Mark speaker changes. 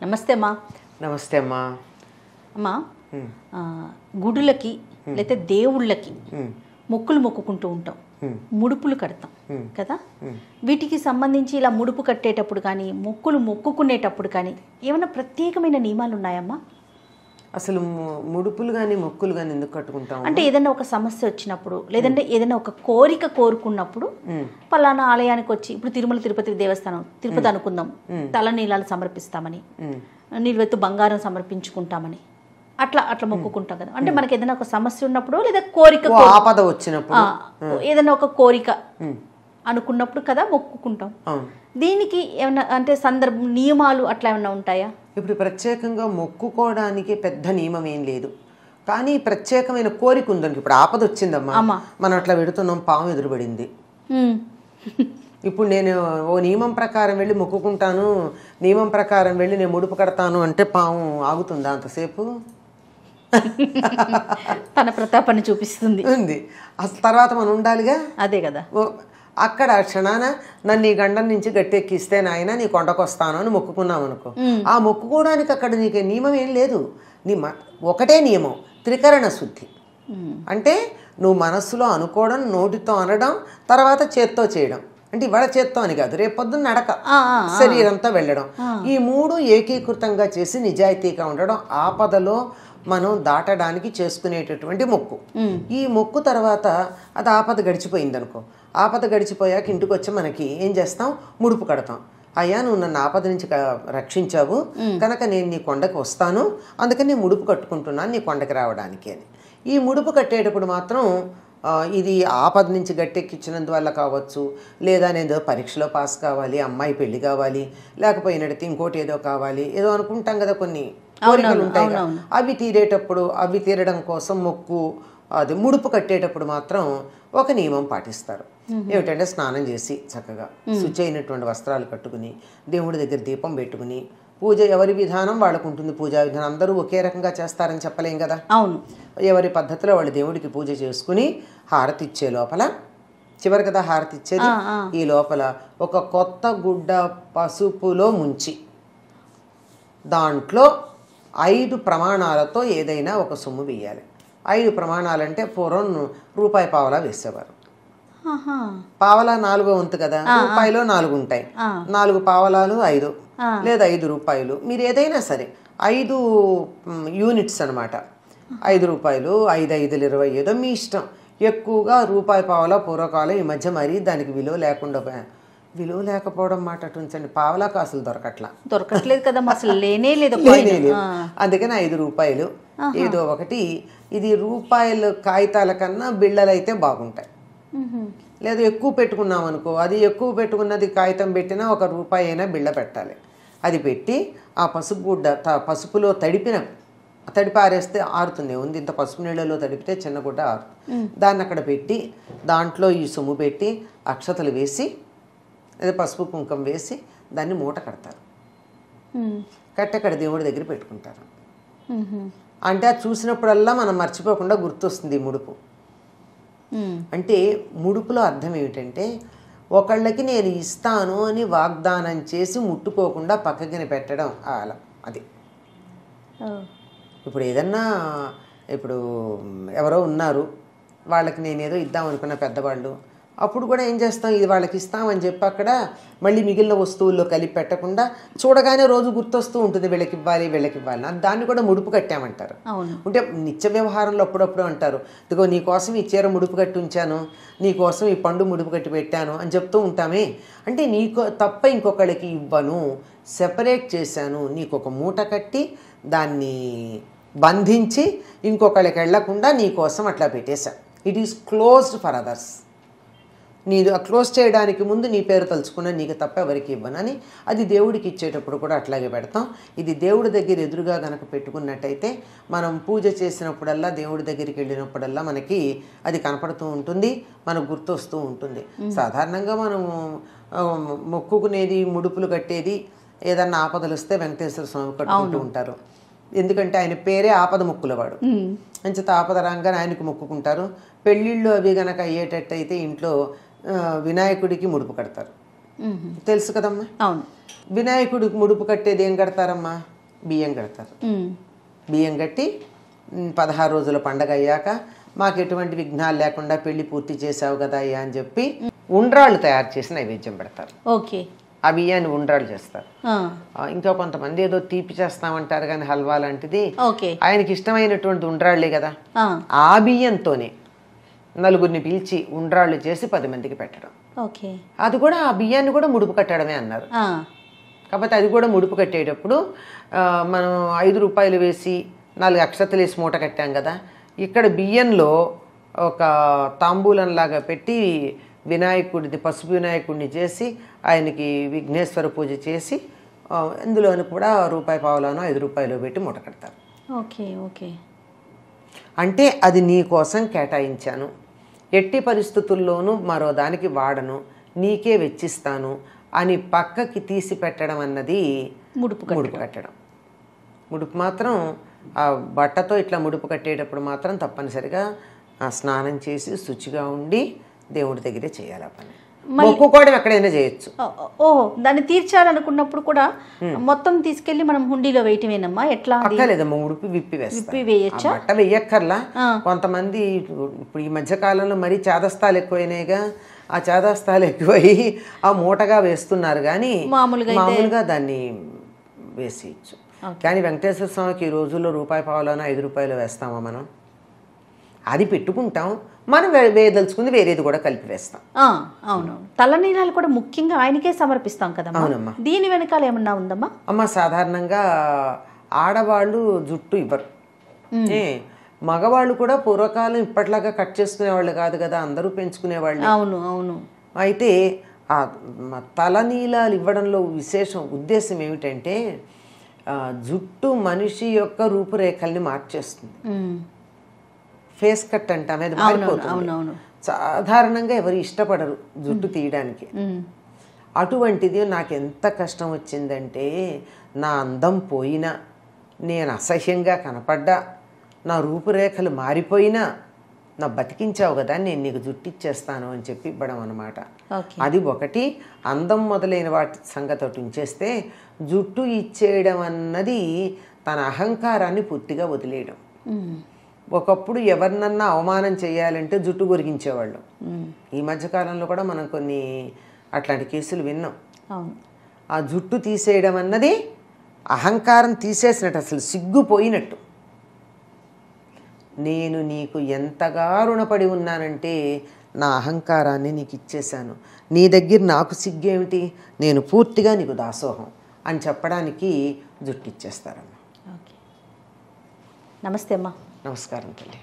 Speaker 1: నమస్తే అమ్మా.
Speaker 2: నమస్తే అమ్మా.
Speaker 1: అమ్మా, గుడులకి లేకపోతే దేవుళ్ళకి మొక్కులు మొక్కుకుంటూ ఉంటాం, ముడుపులు కడతాం కదా. వీటికి సంబంధించి ఇలా ముడుపు కట్టేటప్పుడు కానీ మొక్కులు మొక్కుకునేటప్పుడు కానీ ఏమైనా ప్రత్యేకమైన నియమాలు ఉన్నాయమ్మా?
Speaker 2: అసలు ముడుపులు కానీ మొక్కులు కానీ ఎందుకు కట్టుకుంటాం
Speaker 1: అంటే ఏదైనా ఒక సమస్య వచ్చినప్పుడు, లేదంటే ఏదైనా ఒక కోరిక కోరుకున్నప్పుడు పలానా ఆలయానికి వచ్చి, ఇప్పుడు తిరుమల తిరుపతి దేవస్థానం తిరుపతి అనుకుందాం, తలనీలాలు సమర్పిస్తామని, నిలువెత్తు బంగారం సమర్పించుకుంటామని అట్లా అట్లా మొక్కుకుంటాం కదా. అంటే మనకి ఏదైనా ఒక సమస్య ఉన్నప్పుడు లేదా కోరిక
Speaker 2: ఆపద వచ్చినప్పుడు
Speaker 1: ఏదైనా ఒక కోరిక అనుకున్నప్పుడు కదా మొక్కుకుంటాం. దీనికి ఏమైనా అంటే నియమాలు అట్లా ఏమైనా ఉంటాయా?
Speaker 2: ఇప్పుడు ప్రత్యేకంగా మొక్కుకోవడానికి పెద్ద నియమం ఏం లేదు, కానీ ప్రత్యేకమైన కోరిక ఉందండి. ఇప్పుడు ఆపద వచ్చిందమ్మా, మనం అట్లా పెడుతున్నాం, పాము ఎదురుపడింది. ఇప్పుడు నేను ఓ నియమం ప్రకారం వెళ్ళి మొక్కుకుంటాను, నియమం ప్రకారం వెళ్ళి నేను ముడుపు కడతాను అంటే పాము ఆగుతుందా అంతసేపు?
Speaker 1: తన ప్రతాపాన్ని చూపిస్తుంది
Speaker 2: ఉంది. అసలు తర్వాత మనం ఉండాలిగా.
Speaker 1: అదే కదా.
Speaker 2: అక్కడ క్షణాన నన్ను ఈ గండం నుంచి గట్టెక్కిస్తే నాయన నీ కొండకు వస్తాను అని మొక్కుకున్నాం అనుకో, ఆ మొక్కుకోవడానికి అక్కడ నీకు నియమం ఏం లేదు. ఒకటే నియమం, త్రికరణ శుద్ధి. అంటే నువ్వు మనస్సులో అనుకోవడం, నోటితో అనడం, తర్వాత చేత్తో చేయడం. అంటే ఇవాళ చేత్తో అని కాదు, రేపు పొద్దున్న నడక, శరీరంతో వెళ్ళడం. ఈ మూడు ఏకీకృతంగా చేసి నిజాయితీగా ఉండడం ఆపదలో మనం దాటడానికి చేసుకునేటటువంటి మొక్కు. ఈ మొక్కు తర్వాత అది ఆపద గడిచిపోయింది అనుకో, ఆపద గడిచిపోయాక ఇంటికి వచ్చి మనకి ఏం చేస్తాం, ముడుపు కడతాం. అయ్యా నువ్వు నన్ను ఆపద నుంచి రక్షించావు కనుక నేను నీ కొండకి వస్తాను, అందుకని నేను ముడుపు కట్టుకుంటున్నాను నీ కొండకి రావడానికి అని. ఈ ముడుపు కట్టేటప్పుడు మాత్రం ఇది ఆపద నుంచి గట్టెక్కించినందువల్ల కావచ్చు, లేదా నేను పరీక్షలో పాస్ కావాలి, అమ్మాయి పెళ్లి కావాలి, లేకపోయినట్టు ఇంకోటి ఏదో కావాలి, ఏదో అనుకుంటాం కదా, కొన్ని కోరికలు ఉంటాయి. అవి తీరేటప్పుడు, అవి తీరడం కోసం మొక్కు అది ముడుపు కట్టేటప్పుడు మాత్రం ఒక నియమం పాటిస్తారు. ఏమిటంటే స్నానం చేసి చక్కగా శుచి అయినటువంటి వస్త్రాలు కట్టుకుని దేవుడి దగ్గర దీపం పెట్టుకుని, పూజ ఎవరి విధానం వాళ్ళకు ఉంటుంది. పూజా విధానం అందరూ ఒకే రకంగా చేస్తారని చెప్పలేం కదా.
Speaker 1: అవును,
Speaker 2: ఎవరి పద్ధతిలో వాళ్ళు దేవుడికి పూజ చేసుకుని హారతి ఇచ్చే లోపల, చివరి కదా హారతి ఇచ్చేది, ఈ లోపల ఒక కొత్త గుడ్డ పసుపులో ముంచి దాంట్లో 5 ప్రమాణాలతో ఏదైనా ఒక సొమ్ము వేయాలి. 5 ప్రమాణాలంటే పూర్వం రూపాయి పావలా వేసేవారు. పావలా 4వ వంతు కదా, రూపాయిలో 4 ఉంటాయి, 4 పావలాలు 5 లేదా 5 రూపాయలు, మీరు ఏదైనా సరే 5 యూనిట్స్ అనమాట. 5 రూపాయలు, 5 5 20 ఏదో మీ ఇష్టం. ఎక్కువగా రూపాయి పావలా పూర్వకాలం, ఈ మధ్య మరీ దానికి విలువ లేకపోవడం మాట ఉంచండి, పావలా కాసులు
Speaker 1: దొరకట్లేదు కదా, అసలు లేనే లేదు.
Speaker 2: అందుకని 5 రూపాయలు ఏదో ఒకటి. ఇది రూపాయలు కాగితాల కన్నా బిళ్ళలు అయితే బాగుంటాయి. లేదా ఎక్కువ పెట్టుకున్నాం అనుకో, అది ఎక్కువ పెట్టుకున్నది కాగితం పెట్టినా 1 రూపాయి అయినా బిళ్ళ పెట్టాలి. అది పెట్టి ఆ పసుపు గుడ్డ పసుపులో తడిపి ఆరేస్తే ఆరుతుంది. ఉంది ఇంత పసుపు నీళ్ళలో తడిపితే చిన్న గుడ్డ ఆరుతుంది. దాన్ని అక్కడ పెట్టి దాంట్లో ఈ సొమ్ము పెట్టి అక్షతలు వేసి, అదే పసుపు కుంకుమ వేసి దాన్ని మూట కడతారు. కట్టి అక్కడ దేవుడి దగ్గర పెట్టుకుంటారు. అంటే అది చూసినప్పుడల్లా మనం మర్చిపోకుండా గుర్తొస్తుంది ముడుపు. అంటే ముడుపులో అర్థం ఏమిటంటే, ఒకళ్ళకి నేను ఇస్తాను అని వాగ్దానం చేసి ముట్టుకోకుండా పక్కకి పెట్టడం. అలా అది. ఇప్పుడు ఏదన్నా, ఇప్పుడు ఎవరో ఉన్నారు, వాళ్ళకి నేనేదో ఇద్దాం అనుకున్న పెద్దవాళ్ళు, అప్పుడు కూడా ఏం చేస్తాం, ఇది వాళ్ళకి ఇస్తామని చెప్పి అక్కడ మళ్ళీ మిగిలిన వస్తువుల్లో కలిపి పెట్టకుండా చూడగానే రోజు గుర్తొస్తూ ఉంటుంది, వీళ్ళకి ఇవ్వాలి దాన్ని కూడా ముడుపు కట్టామంటారు. అంటే నిత్య వ్యవహారంలో అప్పుడప్పుడు అంటారు, ఇదిగో నీకోసం ఈ చీర ముడుపు కట్టి ఉంచాను, నీకోసం ఈ పండు ముడుపు కట్టి పెట్టాను అని చెప్తూ ఉంటామే. అంటే నీకు తప్ప ఇంకొకళ్ళకి ఇవ్వను, సెపరేట్ చేశాను, నీకు ఒక మూట కట్టి దాన్ని బంధించి ఇంకొకళ్ళకి వెళ్లకుండా నీకోసం అట్లా పెట్టేశాను. It is closed for others. నీది క్లోజ్ చేయడానికి ముందు నీ పేరు తలుచుకున్నా, నీకు తప్ప ఎవరికి ఇవ్వనని. అది దేవుడికి ఇచ్చేటప్పుడు కూడా అట్లాగే పెడతాం. ఇది దేవుడి దగ్గర ఎదురుగా కనుక పెట్టుకున్నట్టయితే మనం పూజ చేసినప్పుడల్లా, దేవుడి దగ్గరికి వెళ్ళినప్పుడల్లా మనకి అది కనపడుతూ ఉంటుంది, మనకు గుర్తొస్తూ ఉంటుంది. సాధారణంగా మనము మొక్కుకునేది, ముడుపులు కట్టేది, ఏదన్నా ఆపదలు వస్తే వెంకటేశ్వర స్వామి కట్టుకుంటూ ఉంటారు. ఎందుకంటే ఆయన పేరే ఆపద మొక్కులవాడు. అంచేత ఆపద రాగానే ఆయనకు మొక్కుకుంటారు. పెళ్ళిళ్ళు అవి గనక అయ్యేటట్టయితే ఇంట్లో వినాయకుడికి ముడుపు కడతారు. తెలుసు కదమ్మా.
Speaker 1: అవును.
Speaker 2: వినాయకుడికి ముడుపు కట్టేది ఏం కడతారమ్మా? బియ్యం కడతారు. బియ్యం కట్టి 16 రోజుల పండగ అయ్యాక మాకు ఎటువంటి విఘ్నాలు లేకుండా పెళ్లి పూర్తి చేసావు కదా అయ్యా అని చెప్పి ఉండ్రాళ్ళు తయారు చేసి నైవేద్యం పెడతారు.
Speaker 1: ఓకే.
Speaker 2: ఆ బియ్యాన్ని ఉండ్రాళ్ళు చేస్తారు. ఇంకా కొంతమంది ఏదో తీపి చేస్తామంటారు కానీ హల్వా లాంటిది. ఆయనకి ఇష్టమైనటువంటి ఉండ్రాళ్ళే కదా, ఆ బియ్యంతోనే నలుగురిని పిలిచి ఉండ్రాళ్ళు చేసి 10 మందికి పెట్టడం. అది కూడా ఆ బియ్యాన్ని కూడా ముడుపు కట్టడమే అన్నారు. కాబట్టి అది కూడా ముడుపు కట్టేటప్పుడు మనం 5 రూపాయలు వేసి 4 అక్షతలు వేసి మూట కట్టాం కదా, ఇక్కడ బియ్యంలో ఒక తాంబూలంలాగా పెట్టి వినాయకుడిది పసుపు వినాయకుడిని చేసి ఆయనకి విఘ్నేశ్వర పూజ చేసి ఇందులోని కూడా రూపాయి పావులోనో 5 రూపాయలు పెట్టి మూట కడతారు. అంటే అది నీ కోసం కేటాయించాను, ఎట్టి పరిస్థితుల్లోనూ మరో దానికి వాడను, నీకే వెచ్చిస్తాను అని పక్కకి తీసి పెట్టడం అన్నది ముడుపు కట్టడం. ముడుపు మాత్రం ఆ బట్టతో ఇట్లా ముడుపు కట్టేటప్పుడు మాత్రం తప్పనిసరిగా స్నానం చేసి శుచిగా ఉండి దేవుడి దగ్గరే చేయాలి. ఆ పని మొక్కుకోవడం ఎక్కడైనా చేయొచ్చు.
Speaker 1: దాన్ని తీర్చాలనుకున్నప్పుడు కూడా మొత్తం తీసుకెళ్లి మనం హుండీలో వేయటమేనమ్మా? ఎట్లా?
Speaker 2: అక్కర్లేదమ్మా, ఉడిపి విప్పి వేయచ్చా? బట్ట వెయ్యక్కర్లా. కొంతమంది ఇప్పుడు ఈ మధ్య కాలంలో మరీ చాదస్తాలు ఎక్కువైనాయిగా, ఆ చాదస్తాలు ఎక్కువై ఆ మూటగా వేస్తున్నారు కానీ మామూలుగా దాన్ని వేసేయచ్చు. కానీ వెంకటేశ్వర స్వామికి ఈ రోజుల్లో రూపాయి పావులోనో 5 రూపాయలు వేస్తామా మనం? అది పెట్టుకుంటాం, మనం వేయదలుచుకుంది వేరేది కూడా కలిపి వేస్తాం.
Speaker 1: అవునవును. తలనీలాలు కూడా ముఖ్యంగా ఆయనకే సమర్పిస్తాం కదా.
Speaker 2: అవునమ్మా.
Speaker 1: దీని వెనకాల ఏమన్నా ఉందమ్మా?
Speaker 2: అమ్మ, సాధారణంగా ఆడవాళ్ళు జుట్టు ఇవ్వరు. మగవాళ్ళు కూడా పూర్వకాలం ఇప్పట్లాగా కట్ చేసుకునేవాళ్ళు కాదు కదా, అందరూ పెంచుకునేవాళ్ళు.
Speaker 1: అవును అవును.
Speaker 2: అయితే ఆ తలనీలాలు ఇవ్వడంలో ఉద్దేశం ఏమిటంటే జుట్టు మనిషి యొక్క రూపురేఖల్ని మార్చేస్తుంది. ఫేస్ కట్ అంటాం, అది మారిపోతుంది. సాధారణంగా ఎవరు ఇష్టపడరు జుట్టు తీయడానికి. అటువంటిది నాకు ఎంత కష్టం వచ్చిందంటే, నా అందం పోయినా, నేను అసహ్యంగా కనపడ్డా, నా రూపురేఖలు మారిపోయినా నా బతికించావు కదా, నేను నీకు జుట్టు ఇచ్చేస్తాను అని చెప్పి ఇవ్వడం అనమాట. అది ఒకటి. అందం మొదలైన వాటి సంగతి ఉంచేస్తే జుట్టు ఇచ్చేయడం అన్నది తన అహంకారాన్ని పూర్తిగా వదిలేయడం. ఒకప్పుడు ఎవరినన్నా అవమానం చేయాలంటే జుట్టు గొరిగించేవాళ్ళు. ఈ మధ్యకాలంలో కూడా మనం కొన్ని అట్లాంటి కేసులు విన్నాం. ఆ జుట్టు తీసేయడం అన్నది అహంకారం తీసేసినట్టు, అసలు సిగ్గుపోయినట్టు. నేను నీకు ఎంతగా రుణపడి ఉన్నానంటే నా అహంకారాన్ని నీకు ఇచ్చేశాను, నీ దగ్గర నాకు సిగ్గేమిటి, నేను పూర్తిగా నీకు దాసోహం అని చెప్పడానికి జుట్టు ఇచ్చేస్తారమ్మా.
Speaker 1: నమస్తే అమ్మా.
Speaker 2: నమస్కారం తల్లి.